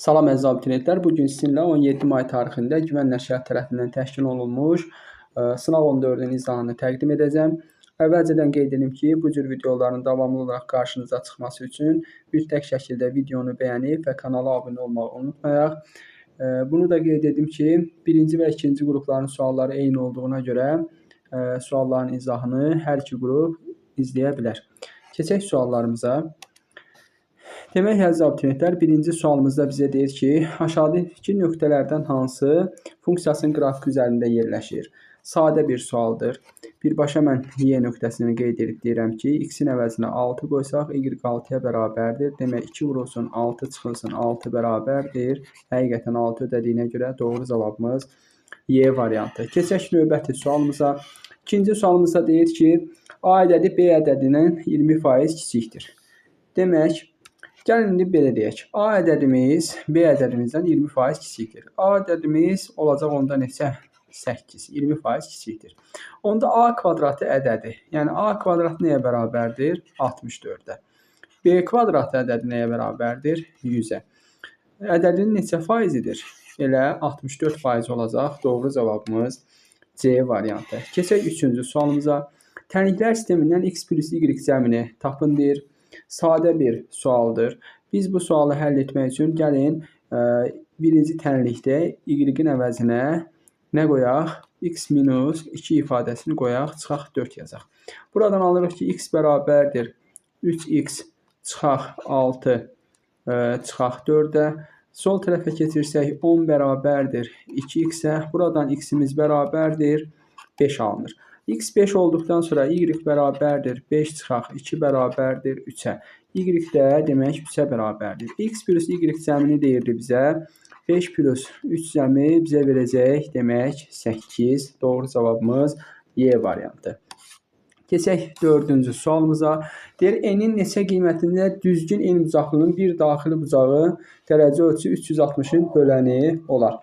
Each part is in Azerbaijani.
Salam əziz abituriyentlər, bugün sizinlə 17 may tarixində Güvən Nəşriyyat tərəfindən təşkil olunmuş sınaq 14-ün izahını təqdim edəcəm. Əvvəlcədən qeyd edim ki, bu cür videoların davamlı olaraq qarşınıza çıxması üçün mütləq şəkildə videonu bəyənib və kanala abunə olmağı unutmayaq. Bunu da qeyd edim ki, birinci və ikinci qrupların sualları eyni olduğuna görə sualların izahını hər iki qrup izləyə bilər. Keçək suallarımıza. Demək, əziz abituriyentlər, birinci sualımızda bizə deyir ki, aşağıdakı nöqtələrdən hansı funksiyasının qrafiki üzərində yerləşir? Sadə bir sualdır. Birbaşa mən Y nöqtəsini qeyd edib deyirəm ki, x-in əvəzinə 6 qoysaq, y 6-ya bərabərdir. Demək, 2 vurulsun 6 çıxılsın 6 bərabərdir. Həqiqətən 6 ödədiyinə görə doğru cavabımız Y variantı. Keçək növbəti sualımıza. İkinci sualımızda deyir ki, A ədədi B ədədindən 20% kiçikdir. Demək, gəlin indi belə deyək. A ədədimiz B ədədimizdən 20% kiçikdir. A ədədimiz olacaq onda neçə? 8. 20% kiçikdir. Onda A kvadratı ədədi. Yəni A kvadratı nəyə bərabərdir? 64-ə. B kvadratı ədədi nəyə bərabərdir? 100-ə. Ədədin neçə faizidir? Elə 64% olacaq. Doğru cavabımız C variantı. Keçək üçüncü sualımıza. Tənliklər sistemindən x plus y cəmini tapın deyir. Sadə bir sualdır. Biz bu sualı həll etmək üçün gəlin birinci tənlikdə y-in əvəzinə nə qoyaq? X minus 2 ifadəsini qoyaq, çıxaq 4 yazaq. Buradan alırıq ki, x bərabərdir 3x çıxaq 6 çıxaq 4-ə. Sol tərəfə keçirsək 10 bərabərdir 2x-ə. Buradan x-imiz bərabərdir 5 alınır. X 5 olduqdan sonra y bərabərdir 5 çıxaq 2 bərabərdir 3-ə. Y də demək 3-ə bərabərdir. X plus y cəmini deyirdi bizə. 5 plus 3 cəmi bizə verəcək demək 8. Doğru cavabımız Y variantı. Keçək dördüncü sualımıza. Deyir, n-in neçə qiymətində düzgün n bucaqlının bir daxili bucağı dərəcə ölçü 360-ın böləni olar.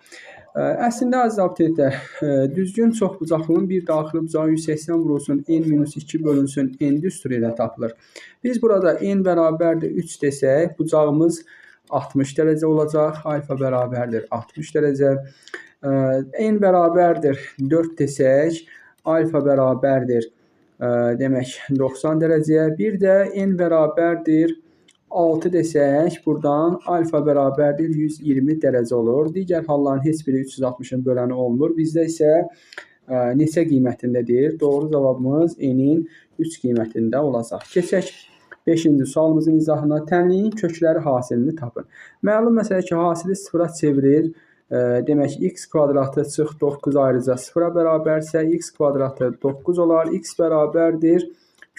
Əslində, əziz abituriyentlər, düzgün çoxbucaqlının bir daxili bucağı 180 vurulsun n-2 bölünsün n düsturu ilə tapılır. Biz burada n bərabərdir 3 desək, bucağımız 60 dərəcə olacaq. Alfa bərabərdir 60 dərəcə. N bərabərdir 4 desək, alfa bərabərdir demək 90 dərəcəyə. Bir də n bərabərdir 6 desək, buradan alfa bərabərdir 120 dərəcə olur. Digər halların heç biri 360-ın böləni olmur. Bizdə isə neçə qiymətindədir? Doğru cavabımız n-in 3 qiymətində olacaq. Keçək 5-ci sualımızın izahına. Tənliyin kökləri hasilini tapın. Məlum məsələ ki, hasili sıfıra çevirir. Demək, x kvadratı çıx 9 ayrıca sıfıra bərabərsə, x kvadratı 9 olar. X bərabərdir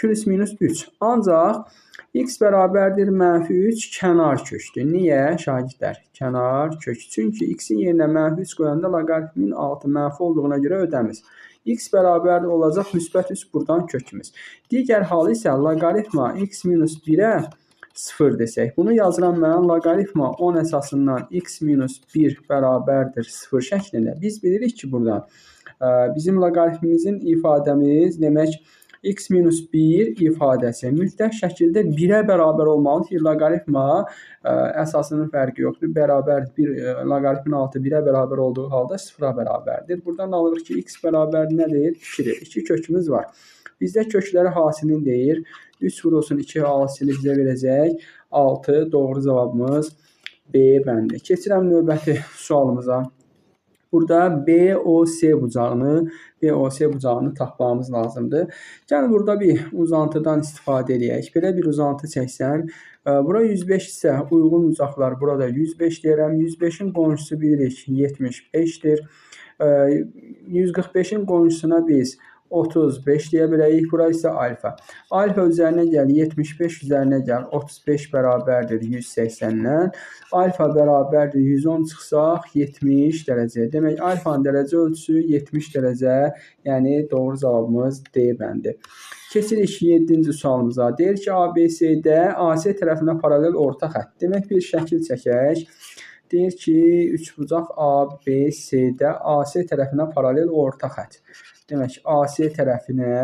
plus minus 3. Ancaq x bərabərdir mənfi 3 kənar kökdür. Niyə? Şagirdlər, kənar kök. Çünki x-in yerinə mənfi 3 qoyanda loqaritmin altı mənfi olduğuna görə ödəmiz. X bərabərdir olacaq müsbət 3 buradan kökümüz. Digər halı isə loqaritma x minus 1-ə 0 desək. Bunu yazıram mən loqaritma 10 əsasından x minus 1 bərabərdir 0 şəklində. Biz bilirik ki, burada bizim loqaritmimizin ifadəmiz demək x minus 1 ifadəsi mütləq şəkildə 1-ə bərabər olmalıdır ki, loqaritma əsasının fərqi yoxdur. Bərabər loqaritmin altı 1-ə bərabər olduğu halda 0-a bərabərdir. Buradan alırıq ki, x bərabər nədir? 2-dir. 2 kökümüz var. Bizdə kökləri hasilini deyir. 3 vurulsun 2 hasili bizə verəcək 6. Doğru cavabımız B bəndi. Keçirəm növbəti sualımıza. Burada BOS bucağını tapmamız lazımdır. Gəlin burada bir uzantıdan istifadə edək. Belə bir uzantı çəksəm, bura 105 isə uyğun bucaqlar burada 105 deyirəm. 105-in qonşusu bilirik 75-dir. 145-in qonşusuna biz 35 deyə bilərik. Bura isə alfa. Alfa üzərinə gəl 75 üzərinə gəl 35 bərabərdir 180-dən. Alfa bərabərdir 110 çıxsaq 70 dərəcə. Demək, alfanın dərəcə ölçüsü 70 dərəcə. Yəni, doğru cavabımız D bəndi. Keçirik 7-ci sualımıza. Deyir ki, ABCD AC tərəfinə paralel orta xətt. Demək, bir şəkil çəkək. Deyir ki, üçbucaq ABCD AC tərəfinə paralel orta xətt. Demək, AC tərəfinə,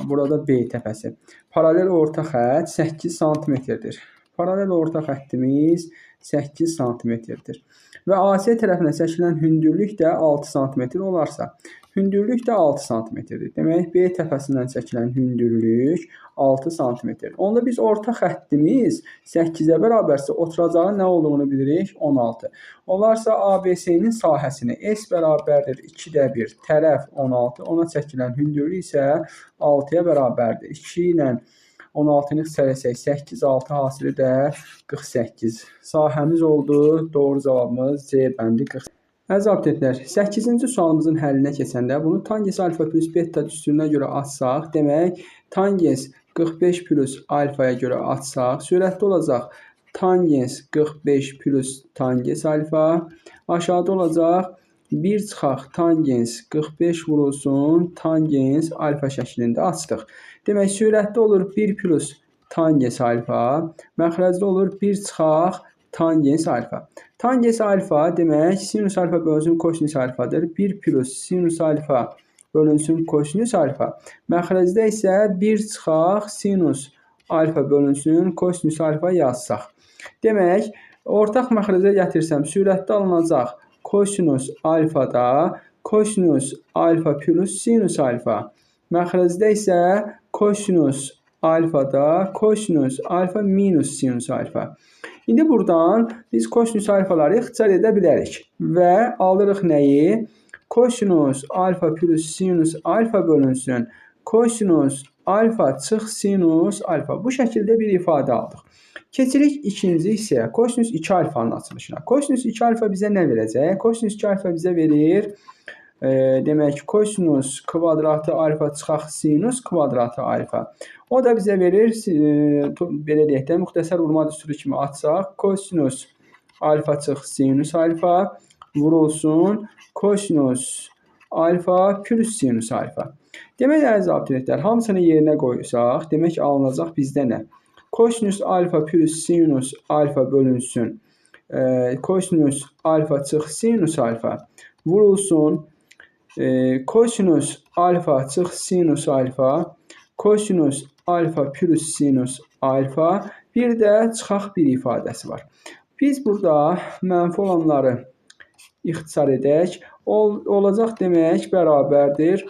burada B təpəsi. Paralel orta xətt 8 cm-dir. Paralel orta xəttimiz 8 santimetrdir. Və AC tərəfinə çəkilən hündürlük də 6 santimetr olarsa, hündürlük də 6 santimetrdir. Demək, B təpəsindən çəkilən hündürlük 6 santimetr. Onda biz orta xəttimiz 8-ə bərabərsə oturacağın nə olduğunu bilirik? 16. Olarsa ABC-nin sahəsini S bərabərdir 2də 1, tərəf 16, ona çəkilən hündürlük isə 6-ya bərabərdir. 2 ilə 16-nı xəsərəsək 8, 6 hasili də 48. Sahəmiz oldu. Doğru cavabımız C bəndi 48. Əziz abituriyentlər, 8-ci sualımızın həllinə keçəndə bunu tangens alfa plus beta düsturuna görə açsaq, demək, tangens 45 plus alfaya görə açsaq, sürətli olacaq tangens 45 plus tangens alfa, aşağıda olacaq 1 çıxaq tangens 45 vurulsun tangens alfa şəklində açdıq. Demək, sürətli olur 1 plus tangens alfa, məxrəcdə olur 1 çıxaq tangens alfa. Tangens alfa demək, sinus alfa bölünsün kosinus alfadır. 1 plus sinus alfa bölünsün kosinus alfa. Məxrəcdə isə 1 çıxaq sinus alfa bölünsün kosinus alfa yazsaq. Demək, ortaq məxrəcə gətirsəm, sürətdə alınacaq kosinus alfada kosinus alfa plus sinus alfa. Məxrəcdə isə kosinus alfada kosinus alfa minus sinus alfa. İndi buradan biz kosinus alfaları ixtisar edə bilərik və alırıq nəyi? Kosinus alfa plus sinus alfa bölünsün kosinus alfa çıx sinus alfa. Bu şəkildə bir ifadə aldıq. Keçirik ikinci hissəyə, kosinus 2 alfanın açılışına. Kosinus 2 alfa bizə nə verəcək? Kosinus 2 alfa bizə verir, demək, kosinus kvadratı alfa çıxaq sinus kvadratı alfa. O da bizə verir, belə deyək də, müxtəsər vurma düsturu kimi açsaq, kosinus alfa çıx sinus alfa vurulsun kosinus alfa plus sinus alfa. Demək, əziz abituriyentlər, hamısını yerinə qoysaq, demək, alınacaq bizdə nə? Kosinus alfa plus sinus alfa bölünsün kosinus alfa çıx sinus alfa vurulsun kosinus alfa çıx sinus alfa kosinus alfa plus sinus alfa, bir də çıxaq bir ifadəsi var. Biz burada mənfi olanları ixtisar edək. Olacaq demək bərabərdir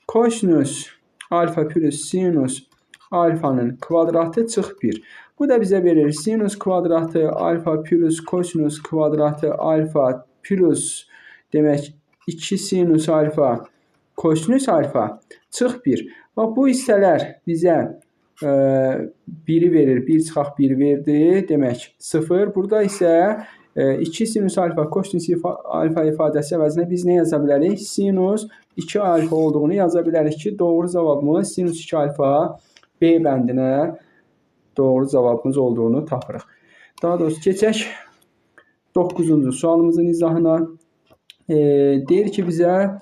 kosinus alfa plus sinus alfanın kvadratı çıx 1. Bu da bizə verir sinus kvadratı alfa plus kosinus kvadratı alfa plus demək 2 sinus alfa kosinus alfa çıx 1. Bax, bu hissələr bizə 1-i verir, 1 çıxaq 1 verdi, demək 0. Burada isə 2 sinus alfa kosinus alfa ifadəsi əvəzinə biz nə yaza bilərik? Sinus 2 alfa olduğunu yaza bilərik ki, doğru cavabımız sinus 2 alfa B bəndinə doğru cavabımız olduğunu tapırıq. Daha doğrusu keçək 9-cu sualımızın izahına. Deyir ki, bizə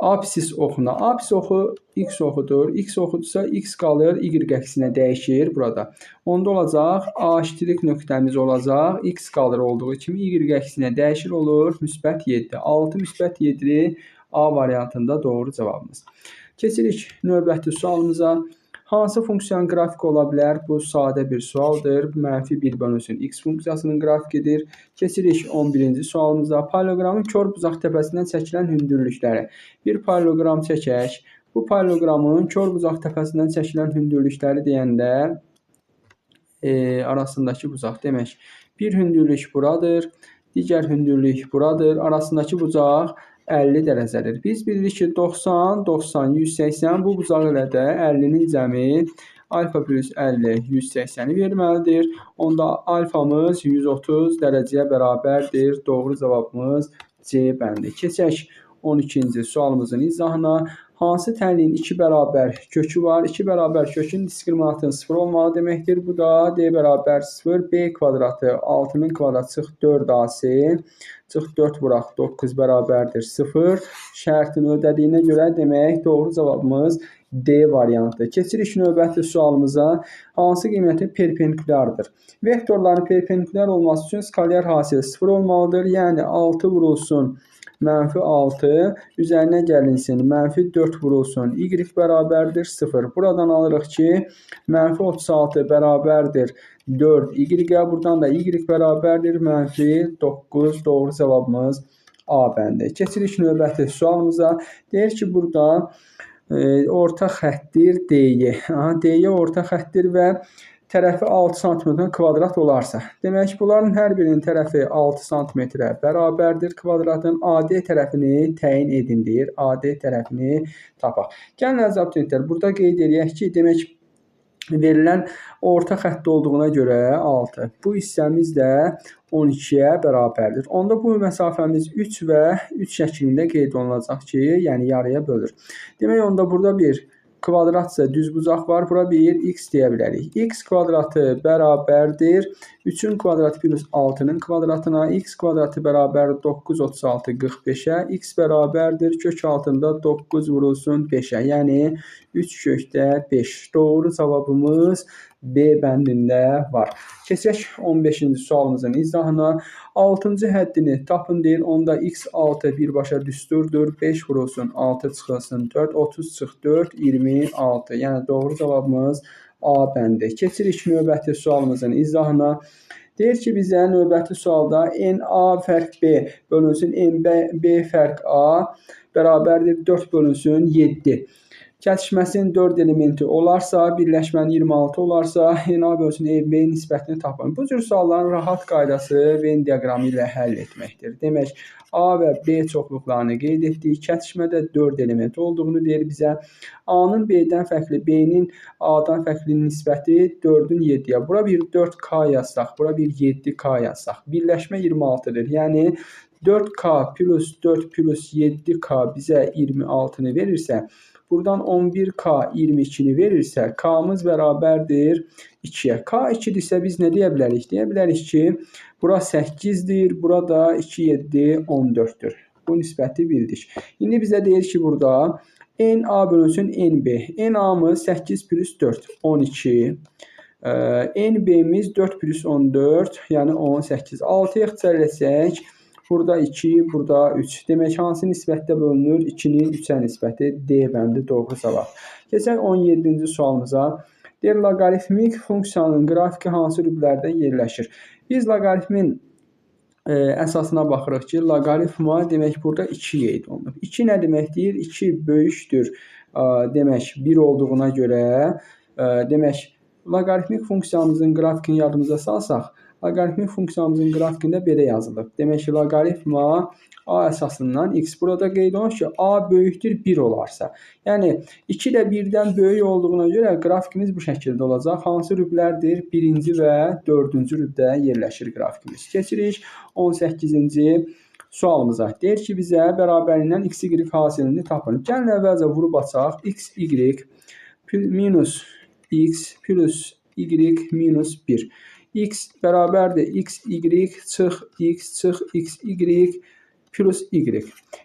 absis oxuna. Absis oxu x oxudur. X oxudursa x qalır, y əksinə dəyişir burada. Onda olacaq A iştirik nöqtəmiz olacaq. X qalır olduğu kimi y əksinə dəyişir olur. Müsbət 7. 6 müsbət 7 A variantında doğru cavabımız. Keçirik növbəti sualımıza. Hansı funksiyanın qrafiki ola bilər? Bu sadə bir sualdır. Mənfi 1 bölünsün x funksiyasının qrafikidir. Keçirik 11-ci sualımıza. Paralelogramın kör buzaq təpəsindən çəkilən hündürlükləri. Bir paralelogram çəkək. Bu paralelogramın kör buzaq təpəsindən çəkilən hündürlükləri deyəndə arasındakı buzaq demək. Bir hündürlük buradır. Digər hündürlük buradır. Arasındakı buzaq 50 dərəcədir. Biz bilirik ki, 90, 90, 180 bu buzaq ilə də 50-nin cəmi alfa plus 50, 180-i verməlidir. Onda alfamız 130 dərəcəyə bərabərdir. Doğru cavabımız C bəndi. Keçək 12-ci sualımızın izahına. Hansı tənliyin 2 bərabər kökü var? 2 bərabər kökün diskriminantının 0 olmalı deməkdir. Bu da D bərabər 0, B kvadratı 6-nın kvadratı çıx 4AC, çıx 4 vuraq 9 bərabərdir 0. Şərtini ödədiyinə görə demək doğru cavabımız D variantı. Keçirik növbəti sualımıza. Hansı qiyməti perpendikulardır? Vektorların perpendikular olması üçün skalyar hasili 0 olmalıdır. Yəni 6 vurulsun mənfi 6 üzərinə gəlinsin, mənfi 4 vurulsun, y bərabərdir 0. Buradan alırıq ki, mənfi 36 bərabərdir 4y-ə, buradan da y bərabərdir mənfi 9. Doğru cavabımız A bəndi. Keçirik növbəti sualımıza. Deyir ki, burada orta xəttir DY. DY orta xəttir və tərəfi 6 sm kvadrat olarsa, demək bunların hər birinin tərəfi 6 sm bərabərdir kvadratın. AD tərəfini təyin edin deyir. AD tərəfini tapaq. Gəlin əziz abituriyentlər, burada qeyd edək ki, demək verilən orta xətt olduğuna görə 6. Bu hissəmiz də 12-yə bərabərdir. Onda bu məsafəmiz 3 və 3 şəklində qeyd olunacaq ki, yəni yarıya bölür. Demək onda burada bir kvadratsa düzbucaq var. Bura bir x deyə bilərik. X kvadratı bərabərdir 3-ün kvadratı plus 6-nın kvadratına. X kvadratı bərabər 9 36 45-ə. X bərabərdir kök altında 9 vurulsun 5-ə. Yəni 3 kökdə 5. Doğru cavabımız B bəndində var. Keçək 15-ci sualımızın izahına. 6-cı həddini tapın deyir. Onda x6 birbaşa düsturdur. 5 vurulsun 6 çıxılsın 4. 30 çıx 4 26. Yəni doğru cavabımız A bəndi. Keçirik növbəti sualımızın izahına. Deyir ki, bizə növbəti sualda NA fərq B bölünsün NB fərq A bərabərdir 4 bölünsün 7. Kəsişməsinin 4 elementi olarsa, birləşmənin 26 olarsa, NA bölünsün EB nisbətini tapın. Bu cür sualların rahat qaydası Venn diaqramı ilə həll etməkdir. Demək, A və B çoxluqlarını qeyd etdik. Kəsişmədə 4 element olduğunu deyir bizə. A-nın B-dən fərqli, B-nin A-dan fərqli nisbəti 4-ün 7-yə. Bura bir 4K yazsaq, bura bir 7K yazsaq. Birləşmə 26-dır. Yəni 4K plus 4 plus 7K bizə 26-nı verirsə, buradan 11K 22-ni verirsə, K-mız bərabərdir 2-yə. K 2-dirsə biz nə deyə bilərik? Deyə bilərik ki, bura 8-dir, burada 2, 7, 14-dür. Bu nisbəti bildik. İndi bizə deyir ki, burada NA bölünsün NB. NA-mız 8 plus 4, 12. NB-miz 4 plus 14, yəni 18. 6-ya ixtisar etsək, burada 2, burada 3. Demək, hansı nisbətdə bölünür? 2-nin 3-ə nisbəti D bəndi doğru cavab. Keçək 17-ci sualımıza. Deyir, loqaritmik funksiyanın qrafiki hansı rüblərdə yerləşir? Biz loqaritmin əsasına baxırıq ki, loqaritma demək burada 2 qeyd olunur. 2 nə demək deyir? 2 böyükdür. Demək, 1 olduğuna görə, demək, loqaritmik funksiyamızın qrafikini yadımıza salsaq, loqaritmik funksiyamızın qrafikində belə yazılıb. Demək ki, loqaritma A əsasından x. Burada qeyd olunur ki, A böyükdür 1 olarsa. Yəni, 2 də 1-dən böyük olduğuna görə qrafikimiz bu şəkildə olacaq. Hansı rüblərdir? 1-ci və 4-cü rübdə yerləşir qrafikimiz. Keçirik 18-ci sualımıza. Deyir ki, bizə bərabərindən x, y hasilini tapın. Gəlin əvvəlcə vurub açaq. X, y minus x plus y minus 1. X bərabərdir x, y çıx x, çıx x, y plus y.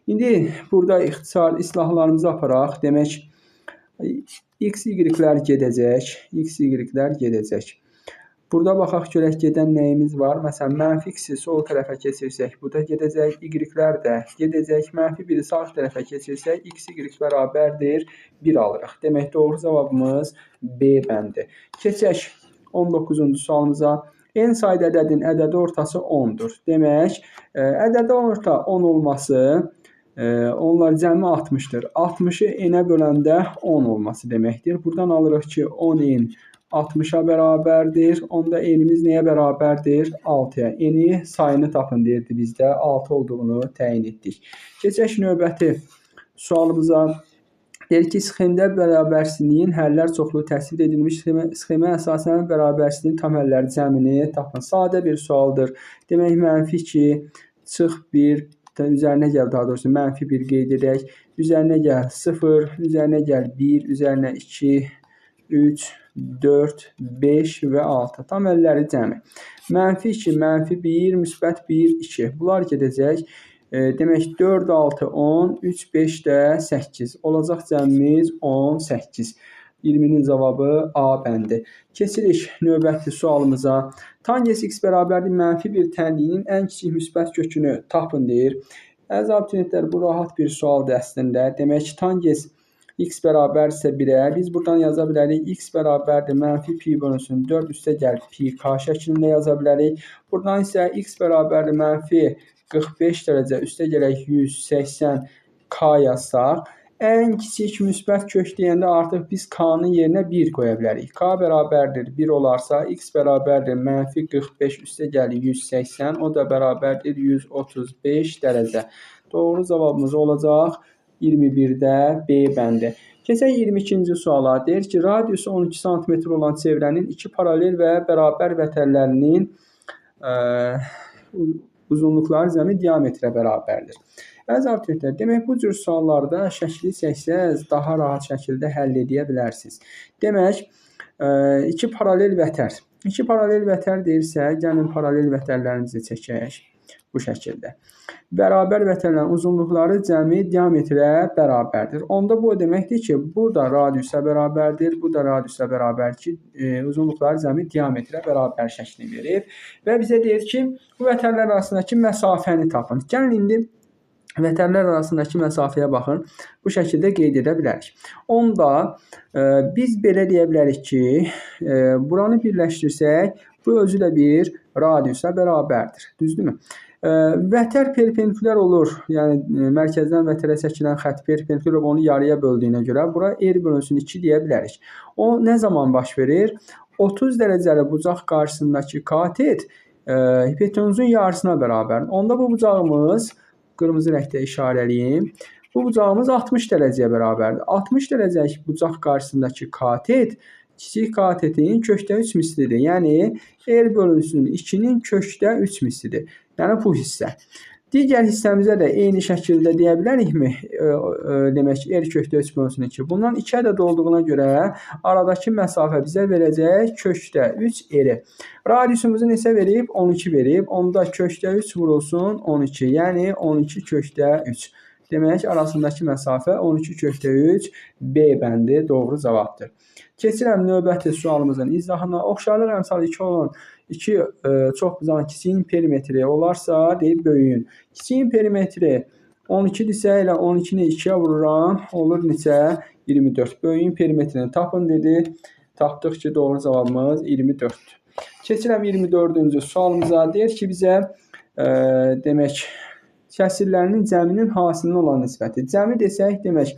İndi burada ixtisar islahlarımızı aparaq. Demək, x, y-lər gedəcək. X, y-lər gedəcək. Burada baxaq görək gedən nəyimiz var. Məsələn, mənfi x-i sol tərəfə keçirsək, bu da gedəcək. Y-lər də gedəcək. Mənfi 1-i sağ tərəfə keçirsək, x, y bərabərdir 1 alırıq. Demək, doğru cavabımız B bəndi. Keçək 19-cu sualımıza. N sayda ədədin ədədi ortası 10-dur. Demək, ədədi orta 10 olması, onlar cəmi 60-dır. 60-ı n-ə böləndə 10 olması deməkdir. Buradan alırıq ki, 10n 60-a bərabərdir. Onda n-imiz nəyə bərabərdir? 6-ya. N-i sayını tapın deyirdi bizdə. 6 olduğunu təyin etdik. Keçək növbəti sualımıza. Deyir ki, sxemdə bərabərsizliyin həllər çoxluğu təsvir edilmiş sxemə əsasən bərabərsizliyin tam həlləri cəmini tapın. Sadə bir sualdır. Demək, mənfi 2 çıx 1, üzərinə gəl, daha doğrusu mənfi 1 qeyd edək. Üzərinə gəl 0, üzərinə gəl 1, üzərinə 2, 3, 4, 5 və 6. Tam həlləri cəmi. Mənfi 2, mənfi 1, müsbət 1, 2. Bunlar gedəcək. Demək, 4, 6, 10, 3, 5 də 8. Olacaq cəmimiz 18. 20-nin cavabı A bəndi. Keçirik növbəti sualımıza. Tangens x bərabərdir mənfi bir tənliyinin ən kiçik müsbət kökünü tapın deyir. Əziz abituriyentlər, bu rahat bir sualdır əslində. Demək ki, tangens x bərabərsə 1-ə biz buradan yaza bilərik. X bərabərdir mənfi pi bölünsün 4 üstəgəl pi k şəklində yaza bilərik. Buradan isə x bərabərdir mənfi 45 dərəcə üstəgələk 180 k yazsaq, ən kiçik müsbət kök deyəndə artıq biz k-nın yerinə 1 qoya bilərik. K bərabərdir 1 olarsa, x bərabərdir mənfi 45 üstəgəl 180, o da bərabərdir 135 dərəcə. Doğru cavabımız olacaq 21-də B bəndi. Keçək 22-ci suala. Deyir ki, radiusu 12 sm olan çevrənin iki paralel və bərabər vətərlərinin uzunluqları cəmi diametrə bərabərdir. Əziz abituriyentlər, demək bu cür suallarda şəkli çəksəz daha rahat şəkildə həll edə bilərsiniz. Demək, iki paralel vətər. İki paralel vətər deyirsə, gəlin paralel vətərlərimizi çəkək bu şəkildə. Bərabər vətərlərin uzunluqları cəmi diametrə bərabərdir. Onda bu o deməkdir ki, bu da radiusa bərabərdir, bu da radiusa bərabər ki, uzunluqları cəmi diametrə bərabər şəklini verir. Və bizə deyir ki, bu vətərlər arasındakı məsafəni tapın. Gəlin indi vətərlər arasındakı məsafəyə baxın, bu şəkildə qeyd edə bilərik. Onda biz belə deyə bilərik ki, buranı birləşdirsək, bu özü də bir radiusa bərabərdir. Düzdürmü? Vətər perpendikulyar olur, yəni mərkəzdən vətərə çəkilən xətt perpendikulyar onu yarıya böldüyünə görə bura r bölünsün 2 deyə bilərik. O nə zaman baş verir? 30 dərəcəli bucaq qarşısındakı katet hipotenuzun yarısına bərabərdir. Onda bu bucağımız, qırmızı rəngdə işarəliyim, bu bucağımız 60 dərəcəyə bərabərdir. 60 dərəcəlik bucaq qarşısındakı katet kiçik katetin kökdə 3 mislidir. Yəni, r bölünsün 2-nin kökdə 3 mislidir. Yəni, bu hissə. Digər hissəmizə də eyni şəkildə deyə bilərikmi? Demək ki, r kökdə 3 bölünsün 2. Bundan 2 ədəd olduğuna görə aradakı məsafə bizə verəcək kökdə 3 r. Radiusumuzu neçə verib? 12 verib. Onda kökdə 3 vurulsun 12. Yəni, 12 kökdə 3. Demək, arasındakı məsafə 12 kökdə 3 B bəndi doğru cavabdır. Keçirəm növbəti sualımızın izahına. Oxşarlıq əmsalı 2 olan iki çox bucağın kiçiyin perimetri olarsa, deyib böyüyün. Kiçiyin perimetri 12-dirsə, elə 12-ni 2-yə vururam, olur neçə? 24. Böyüyün perimetrini tapın dedi. Tapdıq ki, doğru cavabımız 24-dür. Keçirəm 24-cü sualımıza. Deyir ki, bizə demək, kəsirlərinin cəminin hasilinin olan nisbəti. Cəmi desək, demək,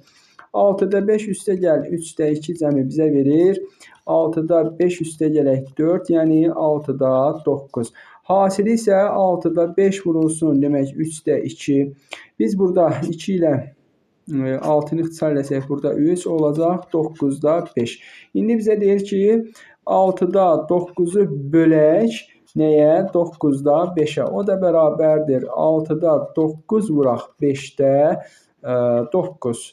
6-da 5 üstəgəl 3-də 2 cəmi bizə verir. 6-da 5 üstəgələk 4, yəni 6-da 9. Hasili isə 6-da 5 vurulsun, demək 3-də 2. Biz burada 2 ilə 6-nı ixtisar eləsək, burada 3 olacaq, 9-da 5. İndi bizə deyir ki, 6-da 9-u bölək nəyə? 9-da 5-ə. O da bərabərdir. 6-da 9 vuraq 5-də 9.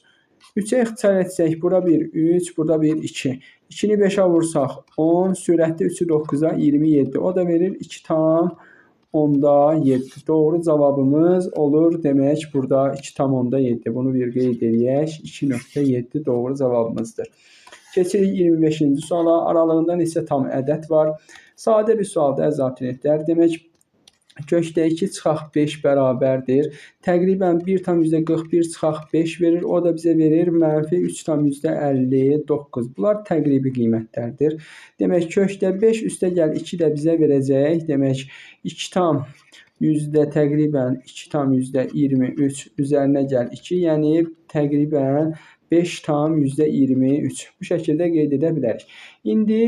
3-ə ixtisar etsək, bura bir 3, burada bir 2. 2-ni 5-ə vursaq 10, sürətli 3-ü 9-a 27. O da verir 2 tam 10-da 7. Doğru cavabımız olur. Demək, burada 2 tam 10-da 7. Bunu bir qeyd edək. 2.7 doğru cavabımızdır. Keçirik 25-ci suala. Aralığında neçə tam ədəd var? Sadə bir sualdır, əziz abituriyentlər. Demək, kökdə 2 çıxaq 5 bərabərdir. Təqribən 1,41 çıxaq 5 verir. O da bizə verir mənfi 3,59. Bunlar təqribi qiymətlərdir. Demək, kökdə 5 üstəgəl 2 də bizə verəcək. Demək, 2 tam yüzdə təqribən 2,23 üzərinə gəl 2. Yəni, təqribən 5 tam %23. Bu şəkildə qeyd edə bilərik. İndi,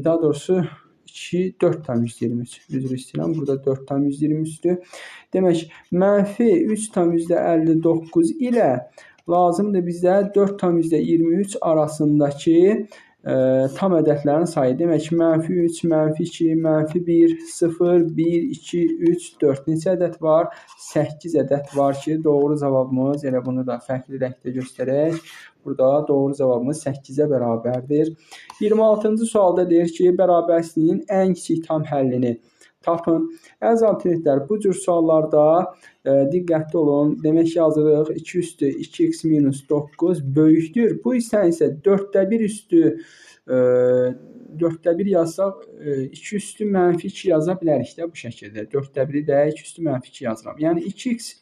daha doğrusu, 4,23. Üzr istəyirəm. Burada 4,23-dür. Demək, mənfi 3,59 ilə lazımdır bizə 4,23 arasındakı tam ədədlərin sayı. Demək, mənfi 3, mənfi 2, mənfi 1, 0, 1, 2, 3, 4. Neçə ədəd var? 8 ədəd var ki, doğru cavabımız, elə bunu da fərqli rəngdə göstərək. Burada doğru cavabımız 8-ə bərabərdir. 26-cı sualda deyir ki, bərabərsizliyin ən kiçik tam həllini tapın. Əziz abituriyentlər, bu cür suallarda diqqətli olun. Demək, yazırıq 2 üstü 2x minus 9 böyükdür. Bu isə 4də 1 üstü 4də 1 yazsaq 2 üstü mənfi 2 yaza bilərik də bu şəkildə. 4də 1-i də 2 üstü mənfi 2 yazıram. Yəni 2x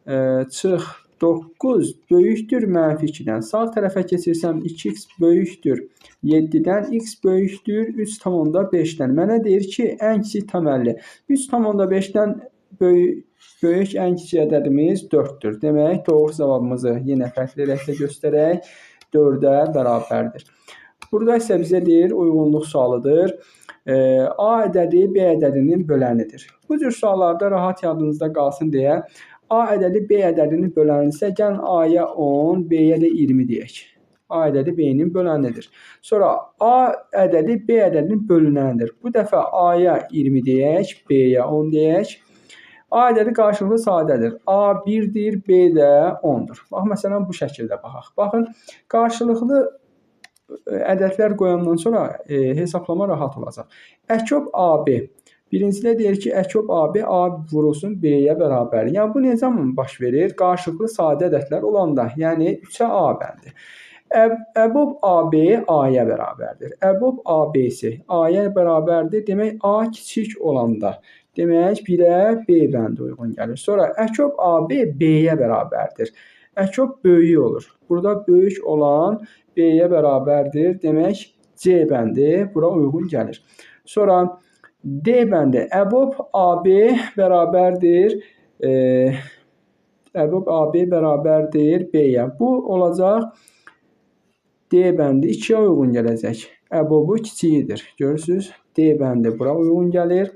çıx 9 böyükdür -2-dən. Sağ tərəfə keçirsəm 2x böyükdür 7-dən, x böyükdür 3,5-dən. Mənə deyir ki, ən kiçik tam 50. 3,5-dən böyük ən kiçik ədədimiz 4-dür. Demək, doğru cavabımızı yenə fərqli rənglə göstərək 4-ə bərabərdir. Burada isə bizə deyir, uyğunluq sualıdır. A ədədi B ədədinin bölənidir. Bu cür suallarda rahat yadınızda qalsın deyə A ədədi B ədədinin bölənirsə, gəlin A-ya 10, B-yə də 20 deyək. A ədədi B-nin bölənidir. Sonra A ədədi B ədədinin bölünənidir. Bu dəfə A-ya 20 deyək, B-yə 10 deyək. A ədədi qarşılıqlı sadədir. A 1-dir, B də 10-dur. Bax, məsələn, bu şəkildə baxaq. Baxın, qarşılıqlı ədədlər qoyandan sonra hesablama rahat olacaq. Əkob AB. Birincidə deyir ki, əkob AB, A vurulsun B-yə bərabər. Yəni, bu necə baş verir? Qarşılıqlı sadə ədədlər olanda, yəni 3-ə A bəndi. Əbob AB A-ya bərabərdir. Əbob AB-si A-ya bərabərdir. Demək, A kiçik olanda. Demək, 1-ə B bəndi uyğun gəlir. Sonra əkob AB B-yə bərabərdir. Əkob böyük olur. Burada böyük olan B-yə bərabərdir. Demək, C bəndi bura uyğun gəlir. Sonra D bəndi. Əbob AB bərabərdir. Əbob AB bərabərdir B-yə. Bu olacaq D bəndi 2-yə uyğun gələcək. Əbobu kiçiyidir. Görürsünüz? D bəndi bura uyğun gəlir.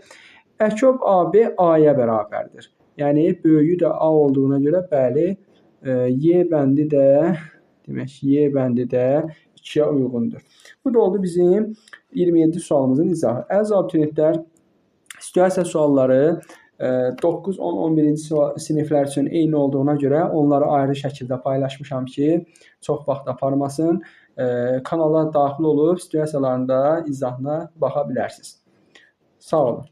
Əkob AB A-ya bərabərdir. Yəni, böyüyü də A olduğuna görə, bəli, Y bəndi də, demək, Y bəndi də 2-yə uyğundur. Bu da oldu bizim 27 sualımızın izahı. Əziz abituriyentlər, situasiya sualları 9, 10, 11-ci siniflər üçün eyni olduğuna görə onları ayrı şəkildə paylaşmışam ki, çox vaxt aparmasın. Kanala daxil olub situasiyalarında izahına baxa bilərsiniz. Sağ olun.